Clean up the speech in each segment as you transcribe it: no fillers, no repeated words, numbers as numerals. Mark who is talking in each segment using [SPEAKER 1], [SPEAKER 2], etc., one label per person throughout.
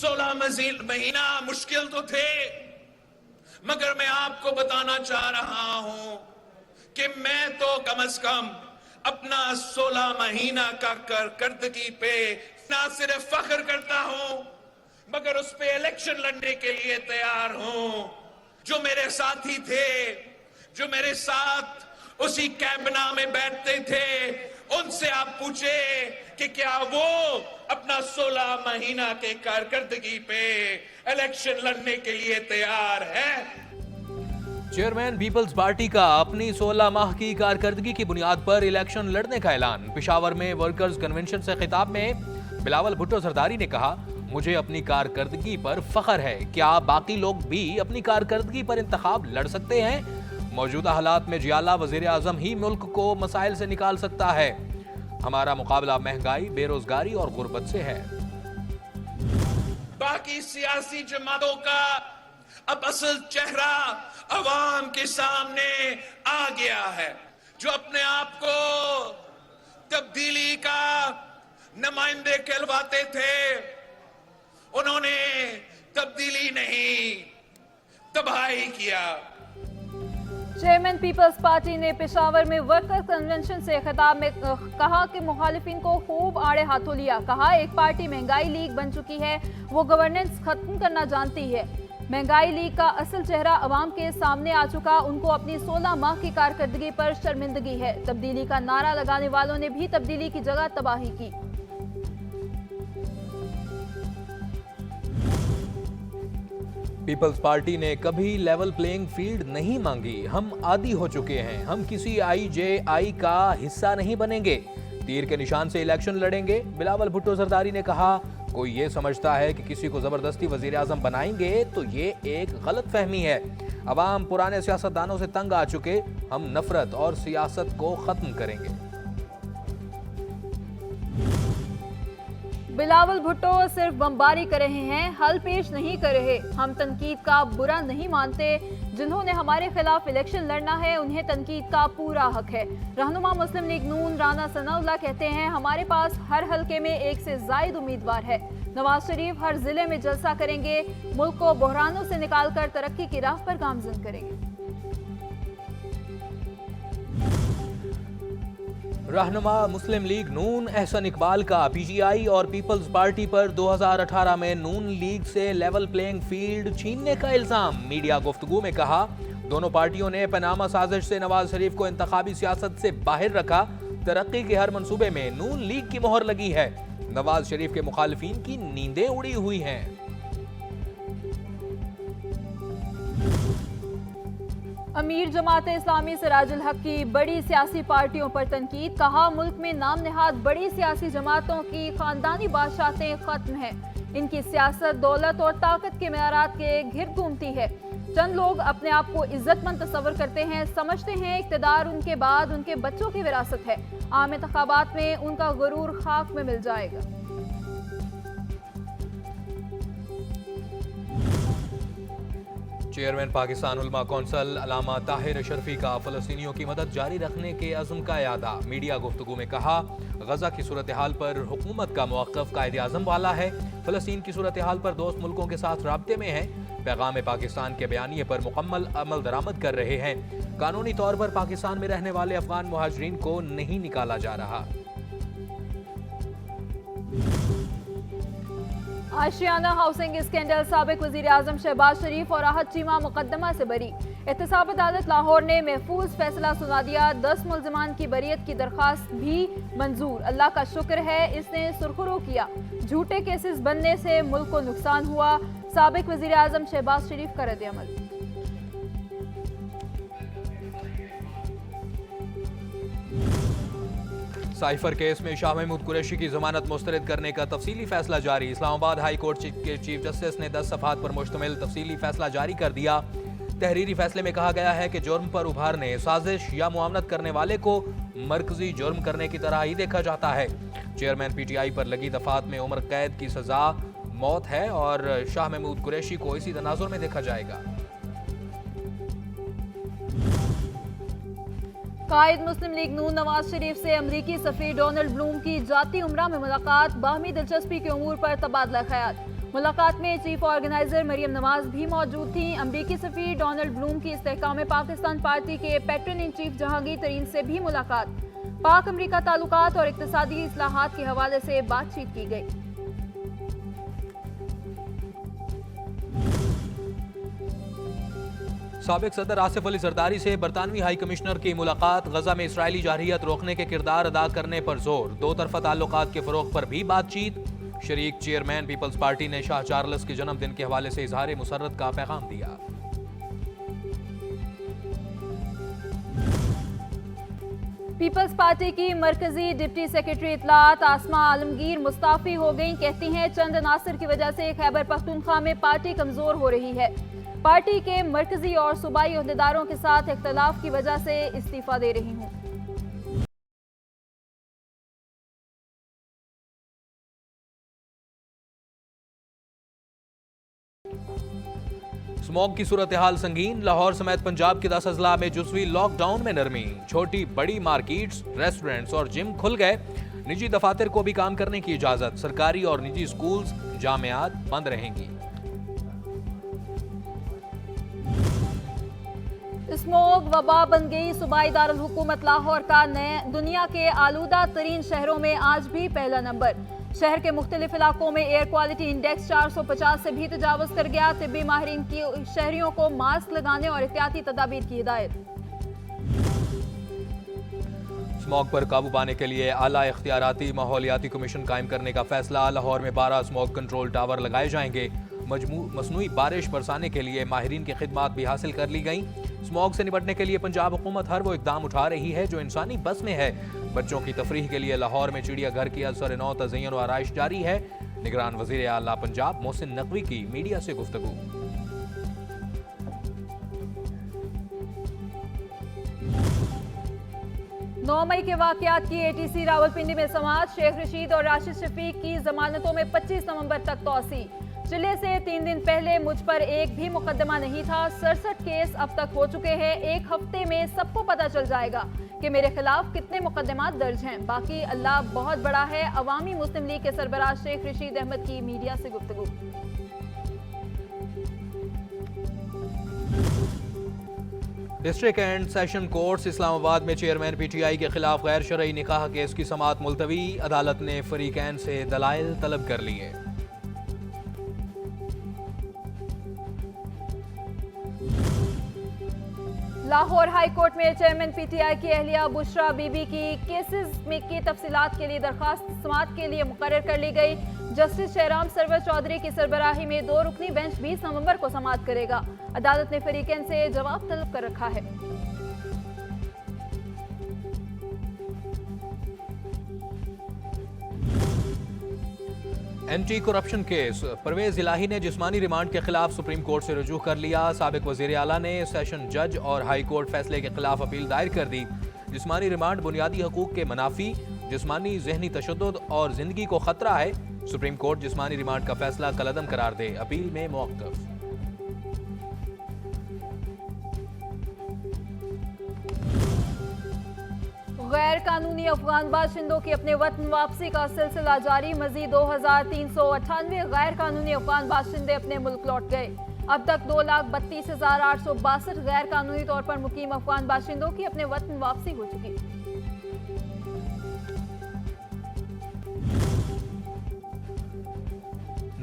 [SPEAKER 1] 16 महीना मुश्किल तो थे, मगर मैं आपको बताना चाह रहा हूं कि मैं तो कम से कम अपना 16 महीना का कारकर्दगी पे ना सिर्फ फख्र करता हूं, मगर उस पे इलेक्शन लड़ने के लिए तैयार हूं। जो मेरे साथी थे, जो मेरे साथ उसी कैबिना में बैठते थे, उनसे आप पूछे कि क्या वो अपना 16 महीना के कारकर्दगी पे इलेक्शन लड़ने के लिए तैयार है।
[SPEAKER 2] चेयरमैन पीपल्स पार्टी का अपनी 16 माह की कारकर्दगी की बुनियाद पर इलेक्शन लड़ने का ऐलान। पेशावर में वर्कर्स कन्वेंशन से खिताब में बिलावल भुट्टो जरदारी ने कहा, मुझे अपनी कारकर्दगी पर फख्र है। क्या बाकी लोग भी अपनी कारकर्दगी पर इंतखाब लड़ सकते हैं? मौजूदा हालात में जियाला वजीर आजम ही मुल्क को मसाइल से निकाल सकता है। हमारा मुकाबला महंगाई, बेरोजगारी और गुर्बत से है।
[SPEAKER 1] बाकी सियासी जमातों का अब असल चेहरा अवाम के सामने आ गया है। जो अपने आप को तब्दीली का नुमाइंदे कहलवाते थे, उन्होंने तब्दीली नहीं, तबाही किया।
[SPEAKER 3] चेयरमैन पीपल्स पार्टी ने पेशावर में वर्कर कन्वेंशन से खिताब में कहा कि मुखालिफिन को खूब आड़े हाथों लिया। कहा, एक पार्टी महंगाई लीग बन चुकी है, वो गवर्नेंस खत्म करना जानती है। महंगाई लीग का असल चेहरा अवाम के सामने आ चुका। उनको अपनी 16 माह की कारकर्दगी पर शर्मिंदगी है। तब्दीली का नारा लगाने वालों ने भी तब्दीली की जगह तबाही की।
[SPEAKER 2] पीपल्स पार्टी ने कभी लेवल प्लेइंग फील्ड नहीं मांगी। हम आदी हो चुके हैं, हम किसी IJI का हिस्सा नहीं बनेंगे। तीर के निशान से इलेक्शन लड़ेंगे। बिलावल भुट्टो जरदारी ने कहा, कोई ये समझता है कि किसी को जबरदस्ती वजीर आजम बनाएंगे तो ये एक गलत फहमी है। अवाम पुराने सियासतदानों से तंग आ चुके, हम नफरत और सियासत को खत्म करेंगे।
[SPEAKER 3] बिलावल भुट्टो सिर्फ बमबारी कर रहे हैं, हल पेश नहीं कर रहे। हम तनकीद का बुरा नहीं मानते। जिन्होंने हमारे खिलाफ इलेक्शन लड़ना है, उन्हें तनकीद का पूरा हक है। रहनुमा मुस्लिम लीग नून राना सनाउल्लाह कहते हैं, हमारे पास हर हलके में एक से जायद उम्मीदवार है। नवाज शरीफ हर जिले में जलसा करेंगे। मुल्क को बहरानों से निकालकर तरक्की की राह पर गामजन करेंगे।
[SPEAKER 2] रहनुमा मुस्लिम लीग नून एहसन इकबाल का PGI और पीपल्स पार्टी पर 2018 में नून लीग से लेवल प्लेइंग फील्ड छीनने का इल्जाम। मीडिया गुफ्तगू में कहा, दोनों पार्टियों ने पनामा साजिश से नवाज शरीफ को इंतखाबी सियासत से बाहर रखा। तरक्की के हर मंसूबे में नून लीग की मोहर लगी है। नवाज शरीफ के मुखालिफिन की नींदें उड़ी हुई हैं।
[SPEAKER 3] अमीर जमात इस्लामी सिराजुल हक की बड़ी सियासी पार्टियों पर तनकीद। कहा, मुल्क में नाम नेहाद बड़ी सियासी जमातों की खानदानी बादशाहतें खत्म हैं। इनकी सियासत दौलत और ताकत के मेयारात के घिर घूमती है। चंद लोग अपने आप को इज्जतमंद तस्वर करते हैं, समझते हैं इक्तदार उनके बाद उनके बच्चों की विरासत है। आम इंतखाबात में उनका गुरूर खाक में मिल जाएगा।
[SPEAKER 2] चेयरमैन पाकिस्तान उलमा कौंसल अल्लामा ताहिर अशरफी का फ़लस्तीनियों की मदद जारी रखने के अज़्म का यादा। मीडिया गुफ्तगू में कहा, गजा की सूरत हाल पर हुकूमत का मौक़िफ़ कायदे आज़म वाला है। फ़लस्तीन की सूरत हाल पर दोस्त मुल्कों के साथ राब्ते में है। पैगाम पाकिस्तान के बयानिए पर मुकम्मल अमल दरामद कर रहे हैं। कानूनी तौर पर पाकिस्तान में रहने वाले अफगान मुहाजिरीन को नहीं निकाला जा रहा।
[SPEAKER 3] आशियाना हाउसिंग स्कैंडल, साबिक वजीर आजम शहबाज शरीफ और राहत चीमा मुकदमा से बरी। एहतसाब अदालत लाहौर ने महफूज फैसला सुना दिया। 10 मुल्जिमान की बरियत की दरख्वास्त भी मंजूर। अल्लाह का शुक्र है, इसने सुरखरू किया। झूठे केसेस बनने से मुल्क को नुकसान हुआ। साबिक वजीर आजम शहबाज शरीफ का रद्द-ए-अमल।
[SPEAKER 2] साइफर केस में शाह महमूद कुरैशी की जमानत मुस्तरद करने का तफसीली फैसला जारी। इस्लामाबाद हाई कोर्ट के चीफ जस्टिस ने 10 सफ़हात पर मुश्तमिल तफसीली फैसला जारी कर दिया। तहरीरी फैसले में कहा गया है कि जुर्म पर उभारने, साजिश या मुआमलत करने वाले को मरकजी जुर्म करने की तरह ही देखा जाता है। चेयरमैन PTI पर लगी दफात में उम्र कैद की सजा मौत है और शाह महमूद कुरैशी को इसी तनाजुर में देखा जाएगा।
[SPEAKER 3] कायद मुस्लिम लीग नून नवाज शरीफ से अमरीकी सफीर डोनाल्ड ब्लूम की जाती उमरा में मुलाकात। बाहमी दिलचस्पी के उमूर पर तबादला ख्याल। मुलाकात में चीफ ऑर्गेनाइजर मरियम नवाज भी मौजूद थी। अमरीकी सफीर डोनाल्ड ब्लूम की इस्तेहकाम पाकिस्तान पार्टी के पैट्रन इन चीफ जहांगीर तरीन से भी मुलाकात, पाक अमरीका ताल्लुकात और इक्तिसादी इस्लाहात के हवाले से बातचीत की गई।
[SPEAKER 2] साबिक सदर आसिफ अली जरदारी से बरतानवी हाई कमिश्नर की मुलाकात, गजा में इसराइली जारहियत रोकने के किरदार अदा करने पर जोर, दो तरफा ताल्लुकात के फरोग पर भी बातचीत। शरीक चेयरमैन पीपल्स पार्टी ने शाह चार्ल्स के जन्मदिन के हवाले से इजहार मुसर्रत का पैगाम दिया।
[SPEAKER 3] पीपल्स पार्टी की मरकजी डिप्टी सेक्रेटरी इतलात आसमा आलमगीर मुस्ताफी हो गई। कहती हैं चंद अनासर की वजह से खैबर पख्तूनख्वा में पार्टी कमजोर हो रही है। पार्टी के मरकजी और सूबाई ओहदेदारों के साथ इख्तलाफ की वजह से इस्तीफा दे रही हूं।
[SPEAKER 2] स्मॉग की सूरत हाल संगीन, लाहौर समेत पंजाब के 10 अजला में जुज़वी लॉकडाउन में नरमी, छोटी बड़ी मार्केट्स, रेस्टोरेंट्स और जिम खुल गए। निजी दफातर को भी काम करने की इजाजत, सरकारी और निजी स्कूल्स जामियात बंद रहेंगी।
[SPEAKER 3] स्मोग वबा बन गई, सूबाई दारुल हुकूमत लाहौर का नए दुनिया के आलूदा तरीन शहरों में आज भी पहला नंबर। शहर के मुख्तलिफ इलाकों में एयर क्वालिटी इंडेक्स 450 से भी तजावज कर गया। तिब्बी माहिरीन की शहरियों को मास्क लगाने और एहतियाती तदाबीर की हिदायत।
[SPEAKER 2] स्मॉग पर काबू पाने के लिए आला इख्तियाराती माहौलियाती कमीशन कायम करने का फैसला, लाहौर में 12 स्मॉग कंट्रोल टावर लगाए जाएंगे। मसनूई बारिश बरसाने के लिए माहिरीन की खिदमात भी हासिल कर ली गई। स्मॉग से निपटने के लिए पंजाब हुकूमत हर वो इकदाम उठा रही है जो इंसानी बस में है। बच्चों की तफरीह के लिए लाहौर में चिड़ियाघर की असर नौ तज़य्युन व आराइश जारी है। निगरान वज़ीर आला पंजाब मोहसिन नकवी की मीडिया से गुफ्तगू।
[SPEAKER 3] 9 मई के वाकयात की ATC रावलपिंडी में समाअत, शेख रशीद और राशिद शफीक की जमानतों में 25 नवंबर तक तौसी। चिल्ले से 3 दिन पहले मुझ पर एक भी मुकदमा नहीं था। 67 केस अब तक हो चुके हैं। एक हफ्ते में सबको पता चल जाएगा कि मेरे खिलाफ कितने मुकदमात दर्ज हैं। बाकी अल्लाह बहुत बड़ा है। अवामी मुस्लिम लीग के सरबराह शेख रशीद अहमद की मीडिया से गुफ्तगू।
[SPEAKER 2] District and session courts Islamabad में चेयरमैन PTI के खिलाफ गैर शरई निकाह केस की समाअत मुलतवी, अदालत ने फरीकैन से दलाइल तलब कर लिए।
[SPEAKER 3] लाहौर हाई कोर्ट में चेयरमैन PTI की अहलिया बुशरा बीबी की केसेस में की तफसीलात के लिए दरखास्त समाअत के लिए मुकर्रर कर ली गई। जस्टिस शहराम सरवर चौधरी की सरबराही में 2 रुकनी बेंच 20 नवंबर को समाअत करेगा। अदालत ने फरीकैन से जवाब तलब कर रखा है।
[SPEAKER 2] एंटी करप्शन केस, परवेज इलाही ने जिस्मानी रिमांड के खिलाफ सुप्रीम कोर्ट से रुजू कर लिया। साबिक वजीर आला ने सेशन जज और हाई कोर्ट फैसले के खिलाफ अपील दायर कर दी। जिस्मानी रिमांड बुनियादी हकूक के मनाफी, जिस्मानी जहनी तशद्दुद और जिंदगी को खतरा है। सुप्रीम कोर्ट जिस्मानी रिमांड का फैसला कलअदम करार दे, अपील में मौक़िफ़।
[SPEAKER 3] गैर कानूनी अफगान बाशिंदों की अपने वतन वापसी का सिलसिला जारी। मजीद 2398 गैर कानूनी अफगान बाशिंदे अपने मुल्क लौट गए। अब तक 2,32,862 गैर कानूनी तौर पर मुकीम अफगान बाशिंदों की अपने वतन वापसी हो चुकी।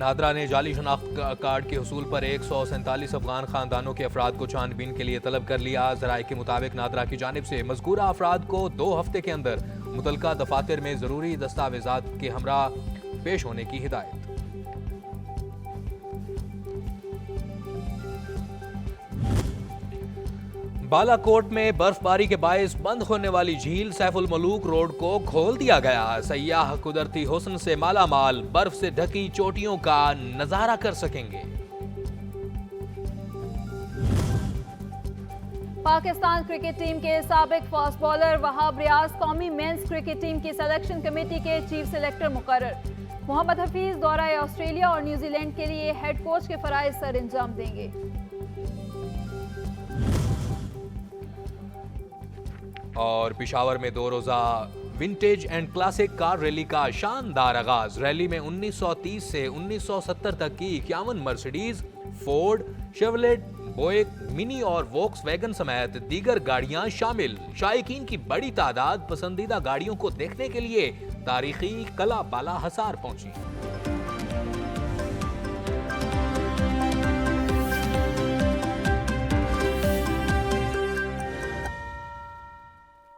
[SPEAKER 2] नादरा ने जाली शनाख्त कार्ड के हुसूल पर 147 अफगान खानदानों के अफराद को छानबीन के लिए तलब कर लिया। ज़राए के मुताबिक नादरा की जानिब से मज़कूरा अफराद को 2 हफ्ते के अंदर मुतलका दफातर में ज़रूरी दस्तावेज़ात के हमरा पेश होने की हिदायत। बालाकोट में बर्फबारी के बायस बंद होने वाली झील सैफुल मलूक रोड को खोल दिया गया। सयाह कुदरती हुस्न से माला माल बर्फ से ढकी चोटियों का नजारा कर सकेंगे।
[SPEAKER 3] पाकिस्तान क्रिकेट टीम के साबिक फास्ट बॉलर वहाब रियाज कौमी मेंस क्रिकेट टीम की सिलेक्शन कमेटी के चीफ सेलेक्टर मुकर्रर। मोहम्मद हफीज दौरा ऑस्ट्रेलिया और न्यूजीलैंड के लिए हेड कोच के फराइज सर अंजाम देंगे। और पिशावर में 2 रोजा
[SPEAKER 2] vintage and classic car rally का शानदार आगाज। रैली में 1930 से 1970 तक की 51 मर्सिडीज, फोर्ड, शेवलेट, बोएक, मिनी और वोक्सवैगन समेत दीगर गाड़ियां शामिल। शायकीन की बड़ी तादाद पसंदीदा गाड़ियों को देखने के लिए तारीखी कला बाला हसार पहुंची।